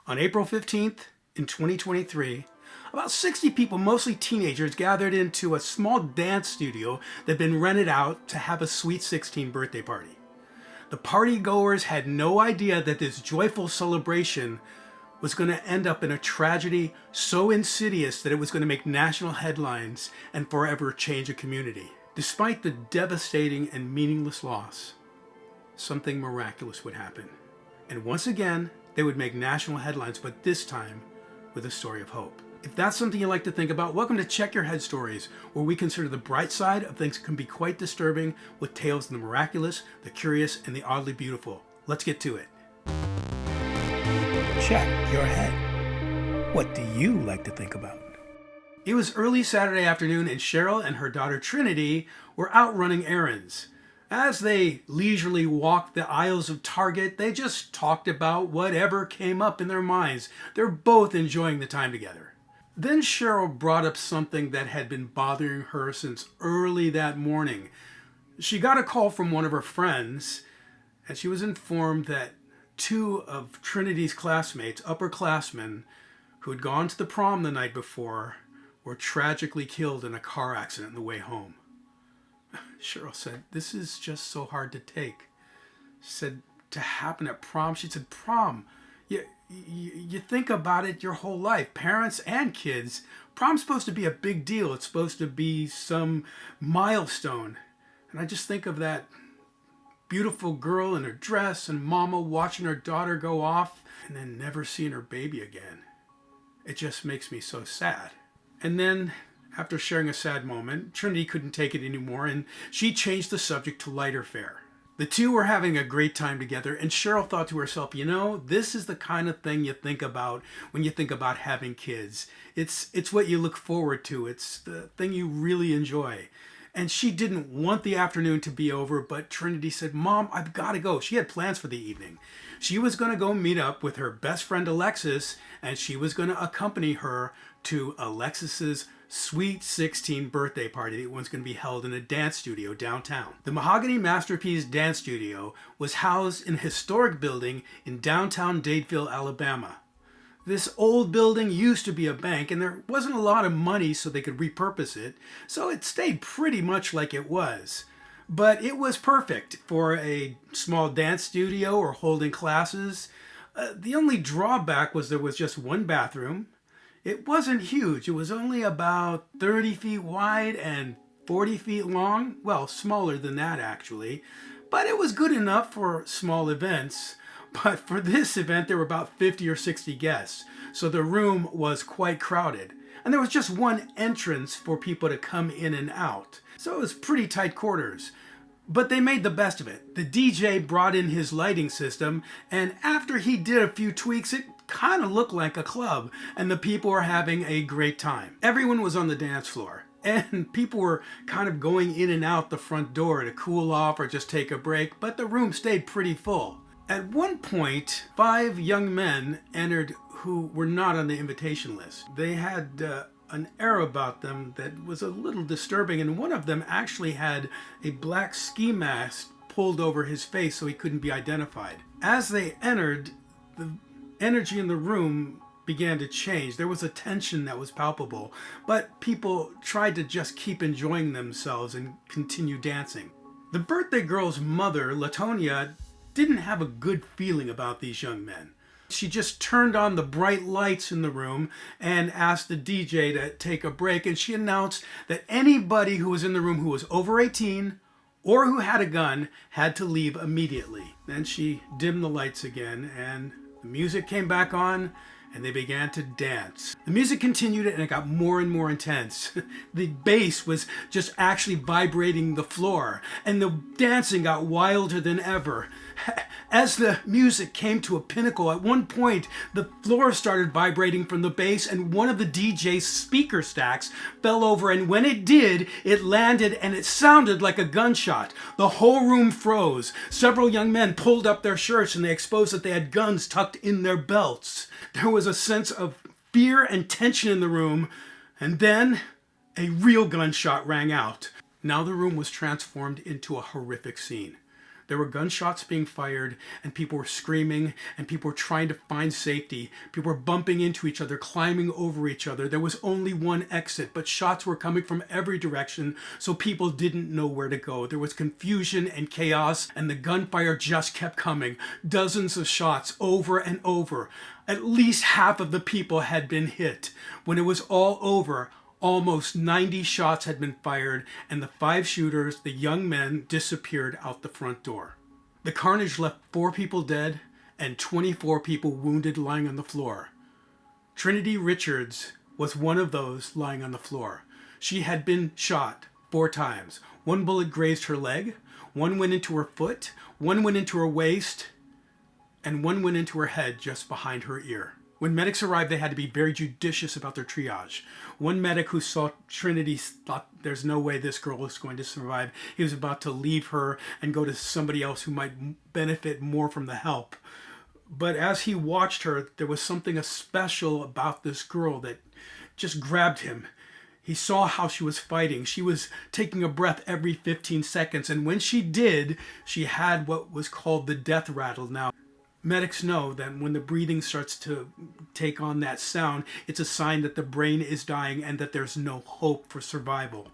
On April 15th in 2023, about 60 people, mostly teenagers, gathered into a small dance studio that had been rented out to have a Sweet 16 birthday party. The party goers had no idea that this joyful celebration was going to end up in a tragedy so insidious that it was going to make national headlines and forever change a community. Despite the devastating and meaningless loss, something miraculous would happen. And once again, they would make national headlines, but this time with a story of hope. If that's something you like to think about, welcome to Check Your Head Stories, where we consider the bright side of things that can be quite disturbing with tales of the miraculous, the curious, and the oddly beautiful. Let's get to it. Check your head. What do you like to think about? It was early Saturday afternoon, and Cheryl and her daughter Trinity were out running errands. As they leisurely walked the aisles of Target, they just talked about whatever came up in their minds. They're both enjoying the time together. Then Cheryl brought up something that had been bothering her since early that morning. She got a call from one of her friends, and she was informed that two of Trinity's classmates, upperclassmen, who had gone to the prom the night before, were tragically killed in a car accident on the way home. Cheryl said, "This is just so hard to take." She said, to happen at prom. She said, prom. You think about it your whole life, parents and kids. Prom's supposed to be a big deal. It's supposed to be some milestone. And I just think of that beautiful girl in her dress and mama watching her daughter go off and then never seeing her baby again. It just makes me so sad. And then, after sharing a sad moment, Trinity couldn't take it anymore, and she changed the subject to lighter fare. The two were having a great time together, and Cheryl thought to herself, this is the kind of thing you think about when you think about having kids. It's what you look forward to. It's the thing you really enjoy. And she didn't want the afternoon to be over, but Trinity said, "Mom, I've got to go." She had plans for the evening. She was going to go meet up with her best friend Alexis, and she was going to accompany her to Alexis's Sweet 16 birthday party that was going to be held in a dance studio downtown. The Mahogany Masterpiece Dance Studio was housed in a historic building in downtown Dadeville, Alabama. This old building used to be a bank, and there wasn't a lot of money so they could repurpose it, so it stayed pretty much like it was. But it was perfect for a small dance studio or holding classes. The only drawback was there was just one bathroom. It wasn't huge. It was only about 30 feet wide and 40 feet long. Well, smaller than that actually. But it was good enough for small events. But for this event, there were about 50 or 60 guests. So the room was quite crowded. And there was just one entrance for people to come in and out. So it was pretty tight quarters. But they made the best of it. The DJ brought in his lighting system, and after he did a few tweaks, it kind of looked like a club, and the people were having a great time. Everyone was on the dance floor, and people were kind of going in and out the front door to cool off or just take a break, but the room stayed pretty full. At one point, 5 young men entered who were not on the invitation list. They had an air about them that was a little disturbing, and one of them actually had a black ski mask pulled over his face so he couldn't be identified. As they entered, the energy in the room began to change. There was a tension that was palpable, but people tried to just keep enjoying themselves and continue dancing. The birthday girl's mother, Latonia, didn't have a good feeling about these young men. She just turned on the bright lights in the room and asked the DJ to take a break, and she announced that anybody who was in the room who was over 18 or who had a gun had to leave immediately. Then she dimmed the lights again, and the music came back on, and they began to dance. The music continued, and it got more and more intense. The bass was just actually vibrating the floor, and the dancing got wilder than ever. As the music came to a pinnacle, at one point, the floor started vibrating from the bass, and one of the DJ's speaker stacks fell over, and when it did, it landed, and it sounded like a gunshot. The whole room froze. Several young men pulled up their shirts, and they exposed that they had guns tucked in their belts. There was a sense of fear and tension in the room, and then a real gunshot rang out. Now the room was transformed into a horrific scene. There were gunshots being fired, and people were screaming, and people were trying to find safety. People were bumping into each other, climbing over each other. There was only one exit, but shots were coming from every direction, so people didn't know where to go. There was confusion and chaos, and the gunfire just kept coming. Dozens of shots over and over. At least half of the people had been hit. When it was all over, almost 90 shots had been fired, and the 5 shooters, the young men, disappeared out the front door. The carnage left 4 people dead and 24 people wounded lying on the floor. Trinity Richards was one of those lying on the floor. She had been shot 4 times. 1 bullet grazed her leg, 1 went into her foot, 1 went into her waist, and 1 went into her head just behind her ear. When medics arrived, they had to be very judicious about their triage. One medic who saw Trinity thought there's no way this girl is going to survive. He was about to leave her and go to somebody else who might benefit more from the help. But as he watched her, there was something special about this girl that just grabbed him. He saw how she was fighting. She was taking a breath every 15 seconds. And when she did, she had what was called the death rattle. Now, medics know that when the breathing starts to take on that sound, it's a sign that the brain is dying and that there's no hope for survival.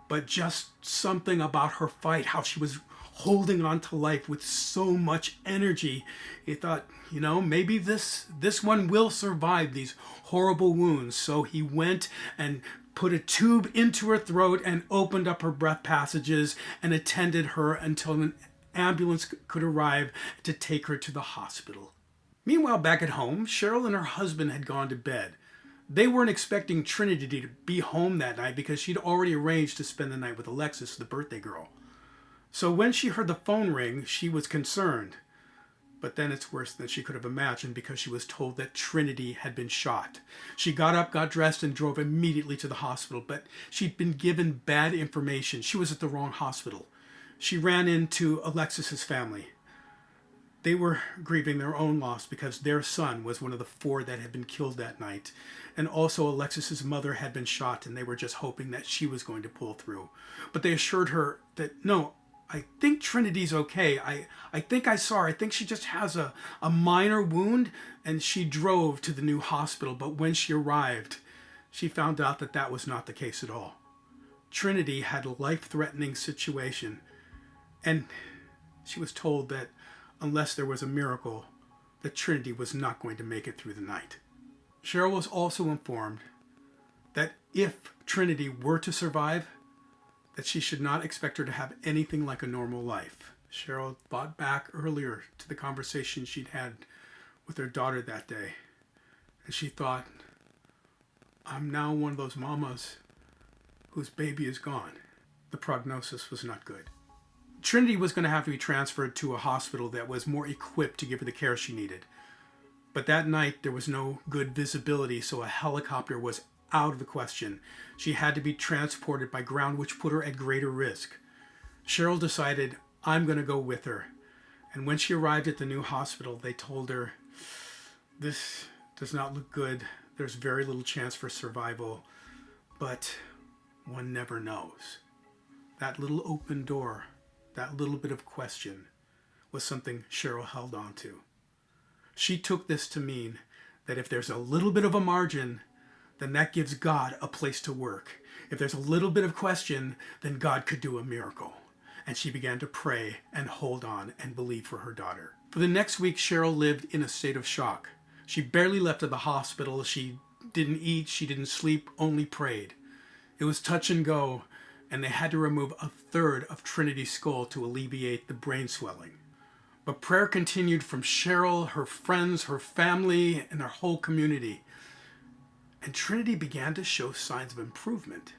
But just something about her fight, how she was holding on to life with so much energy, he thought, maybe this one will survive these horrible wounds. So he went and put a tube into her throat and opened up her breath passages and attended her until an ambulance could arrive to take her to the hospital. Meanwhile, back at home, Cheryl and her husband had gone to bed. They weren't expecting Trinity to be home that night because she'd already arranged to spend the night with Alexis, the birthday girl. So when she heard the phone ring, she was concerned. But then it's worse than she could have imagined because she was told that Trinity had been shot. She got up, got dressed, and drove immediately to the hospital, but she'd been given bad information. She was at the wrong hospital. She ran into Alexis's family. They were grieving their own loss because their son was one of the 4 that had been killed that night. And also Alexis's mother had been shot, and they were just hoping that she was going to pull through. But they assured her that, no, I think Trinity's okay. I think I saw her. I think she just has a minor wound. And she drove to the new hospital. But when she arrived, she found out that that was not the case at all. Trinity had a life-threatening situation. And she was told that unless there was a miracle, that Trinity was not going to make it through the night. Cheryl was also informed that if Trinity were to survive, that she should not expect her to have anything like a normal life. Cheryl thought back earlier to the conversation she'd had with her daughter that day. And she thought, I'm now one of those mamas whose baby is gone. The prognosis was not good. Trinity was going to have to be transferred to a hospital that was more equipped to give her the care she needed. But that night there was no good visibility, so a helicopter was out of the question. She had to be transported by ground, which put her at greater risk. Cheryl decided, I'm going to go with her. And when she arrived at the new hospital, they told her, this does not look good. There's very little chance for survival, but one never knows. That little open door, that little bit of question, was something Cheryl held on to. She took this to mean that if there's a little bit of a margin, then that gives God a place to work. If there's a little bit of question, then God could do a miracle. And she began to pray and hold on and believe for her daughter. For the next week, Cheryl lived in a state of shock. She barely left the hospital. She didn't eat, she didn't sleep, only prayed. It was touch and go, and they had to remove a third of Trinity's skull to alleviate the brain swelling. But prayer continued from Cheryl, her friends, her family, and their whole community. And Trinity began to show signs of improvement.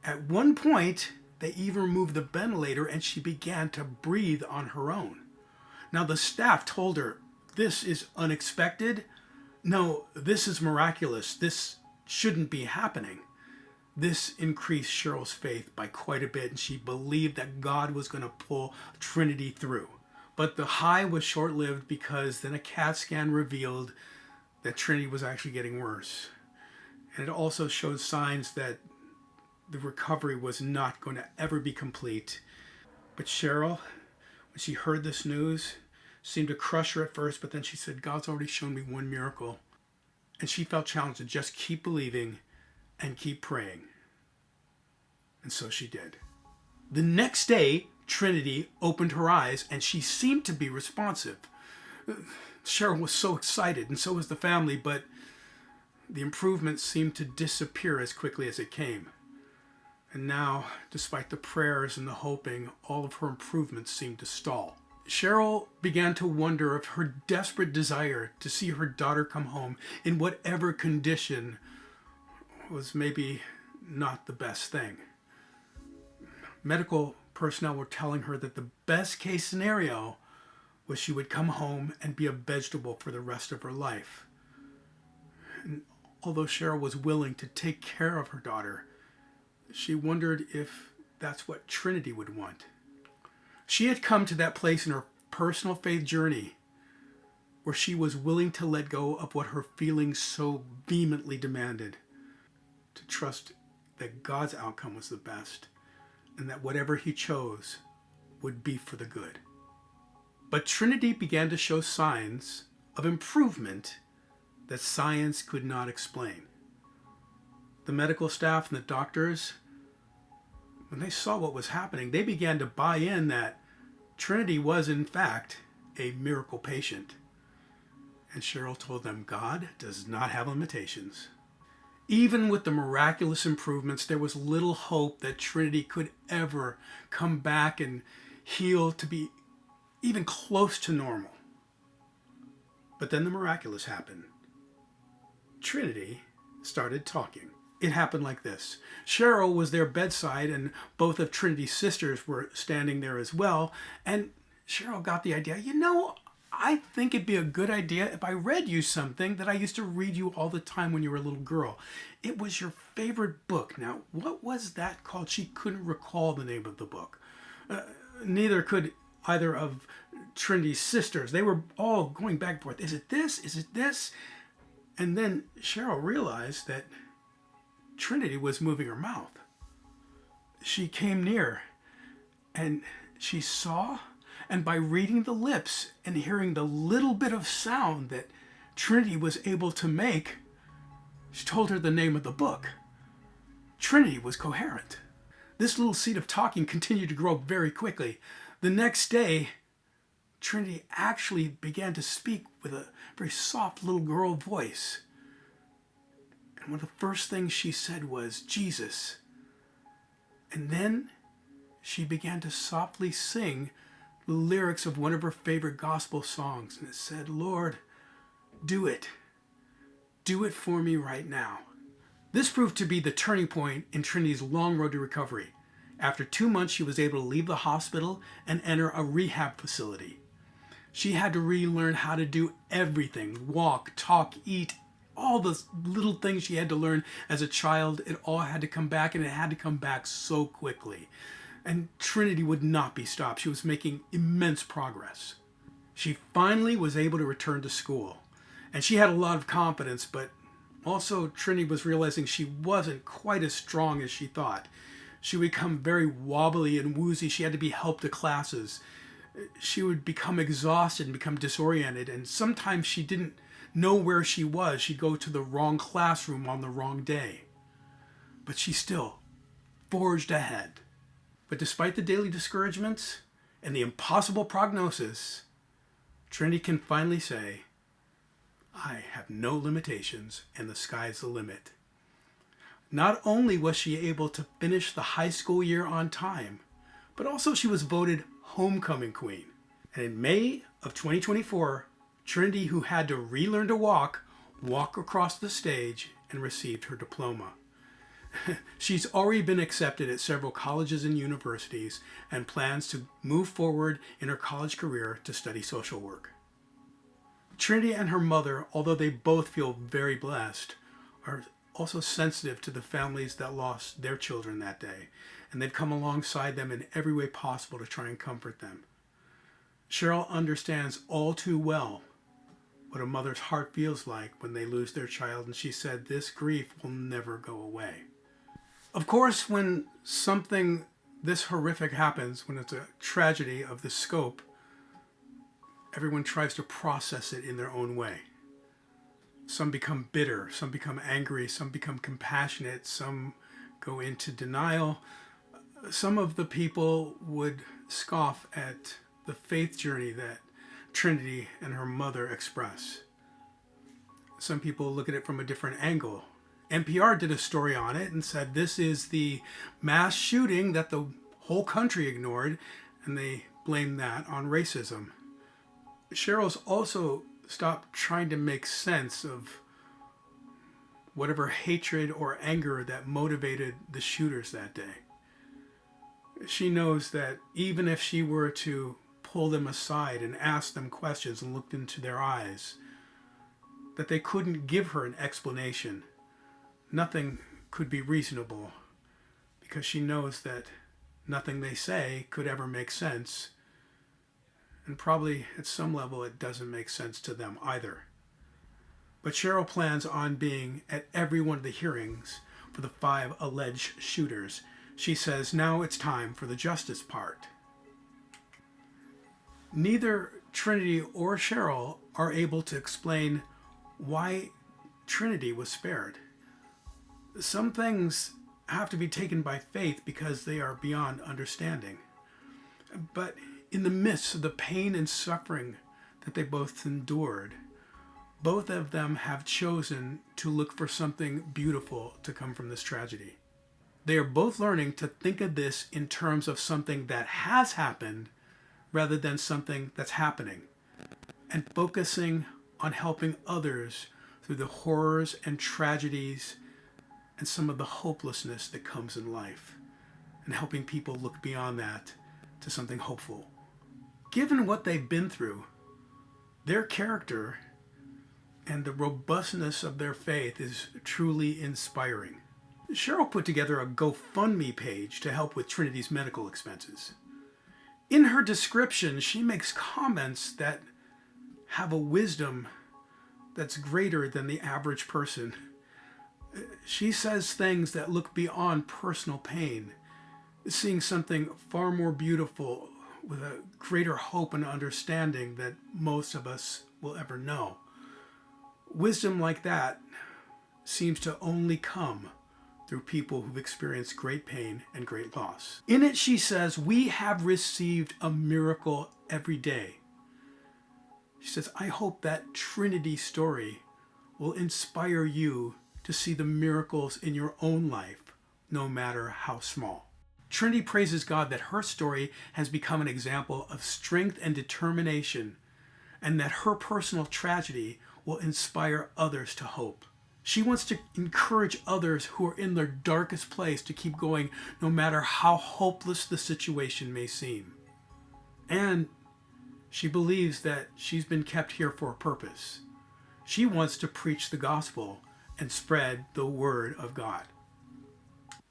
At one point, they even removed the ventilator and she began to breathe on her own. Now the staff told her, this is unexpected. No, this is miraculous. This shouldn't be happening. This increased Cheryl's faith by quite a bit, and she believed that God was going to pull Trinity through. But the high was short-lived because then a CAT scan revealed that Trinity was actually getting worse. And it also showed signs that the recovery was not going to ever be complete. But Cheryl, When she heard this news, it seemed to crush her at first, but then she said, God's already shown me one miracle. And she felt challenged to just keep believing and keep praying. And so she did. The next day, Trinity opened her eyes and she seemed to be responsive. Cheryl was so excited, and so was the family, but the improvements seemed to disappear as quickly as it came. And now, despite the prayers and the hoping, all of her improvements seemed to stall. Cheryl began to wonder if her desperate desire to see her daughter come home in whatever condition was maybe not the best thing. Medical personnel were telling her that the best case scenario was she would come home and be a vegetable for the rest of her life. And although Cheryl was willing to take care of her daughter, she wondered if that's what Trinity would want. She had come to that place in her personal faith journey where she was willing to let go of what her feelings so vehemently demanded, to trust that God's outcome was the best and that whatever he chose would be for the good. But Trinity began to show signs of improvement that science could not explain. The medical staff and the doctors, when they saw what was happening, they began to buy in that Trinity was, in fact, a miracle patient. And Cheryl told them God does not have limitations. Even with the miraculous improvements, there was little hope that Trinity could ever come back and heal to be even close to normal. But then the miraculous happened. Trinity started talking. It happened like this. Cheryl was their bedside, and both of Trinity's sisters were standing there as well. And Cheryl got the idea, I think it'd be a good idea if I read you something that I used to read you all the time when you were a little girl. It was your favorite book. Now, what was that called? She couldn't recall the name of the book. Neither could either of Trinity's sisters. They were all going back and forth. Is it this? Is it this? And then Cheryl realized that Trinity was moving her mouth. She came near and she saw, and by reading the lips and hearing the little bit of sound that Trinity was able to make, she told her the name of the book. Trinity was coherent. This little seed of talking continued to grow very quickly. The next day, Trinity actually began to speak with a very soft little girl voice. And one of the first things she said was, Jesus. And then she began to softly sing the lyrics of one of her favorite gospel songs. And it said, Lord, do it. Do it for me right now. This proved to be the turning point in Trinity's long road to recovery. After 2 months, she was able to leave the hospital and enter a rehab facility. She had to relearn how to do everything: walk, talk, eat, all the little things she had to learn as a child. It all had to come back, and it had to come back so quickly. And Trinity would not be stopped. She was making immense progress. She finally was able to return to school. And she had a lot of confidence, but also Trinity was realizing she wasn't quite as strong as she thought. She would become very wobbly and woozy. She had to be helped to classes. She would become exhausted and become disoriented. And sometimes she didn't know where she was. She'd go to the wrong classroom on the wrong day. But she still forged ahead. But despite the daily discouragements and the impossible prognosis, Trinity can finally say, I have no limitations and the sky's the limit. Not only was she able to finish the high school year on time, but also she was voted homecoming queen. And in May of 2024, Trinity, who had to relearn to walk across the stage and received her diploma. She's already been accepted at several colleges and universities and plans to move forward in her college career to study social work. Trinity and her mother, although they both feel very blessed, are also sensitive to the families that lost their children that day, and they've come alongside them in every way possible to try and comfort them. Cheryl understands all too well what a mother's heart feels like when they lose their child, and she said this grief will never go away. Of course, when something this horrific happens, when it's a tragedy of this scope, everyone tries to process it in their own way. Some become bitter, some become angry, some become compassionate, some go into denial. Some of the people would scoff at the faith journey that Trinity and her mother express. Some people look at it from a different angle. NPR did a story on it and said this is the mass shooting that the whole country ignored, and they blamed that on racism. Cheryl's also stopped trying to make sense of whatever hatred or anger that motivated the shooters that day. She knows that even if she were to pull them aside and ask them questions and looked into their eyes, that they couldn't give her an explanation. Nothing could be reasonable, because she knows that nothing they say could ever make sense, and probably at some level it doesn't make sense to them either. But Cheryl plans on being at every one of the hearings for the 5 alleged shooters. She says now it's time for the justice part. Neither Trinity or Cheryl are able to explain why Trinity was spared. Some things have to be taken by faith because they are beyond understanding. But in the midst of the pain and suffering that they both endured, both of them have chosen to look for something beautiful to come from this tragedy. They are both learning to think of this in terms of something that has happened rather than something that's happening, and focusing on helping others through the horrors and tragedies and some of the hopelessness that comes in life, and helping people look beyond that to something hopeful. Given what they've been through, their character and the robustness of their faith is truly inspiring. Cheryl put together a GoFundMe page to help with Trinity's medical expenses. In her description, she makes comments that have a wisdom that's greater than the average person. She says things that look beyond personal pain, seeing something far more beautiful with a greater hope and understanding that most of us will ever know. Wisdom like that seems to only come through people who've experienced great pain and great loss. In it, she says, we have received a miracle every day. She says, I hope that Trinity story will inspire you to see the miracles in your own life, no matter how small. Trinity praises God that her story has become an example of strength and determination, and that her personal tragedy will inspire others to hope. She wants to encourage others who are in their darkest place to keep going no matter how hopeless the situation may seem. And she believes that she's been kept here for a purpose. She wants to preach the gospel and spread the word of God.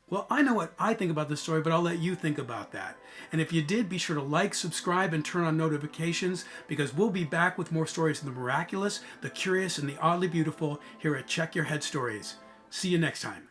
Well, I know what I think about this story, but I'll let you think about that. And if you did, be sure to like, subscribe, and turn on notifications, because we'll be back with more stories of the miraculous, the curious, and the oddly beautiful here at Check Your Head Stories. See you next time.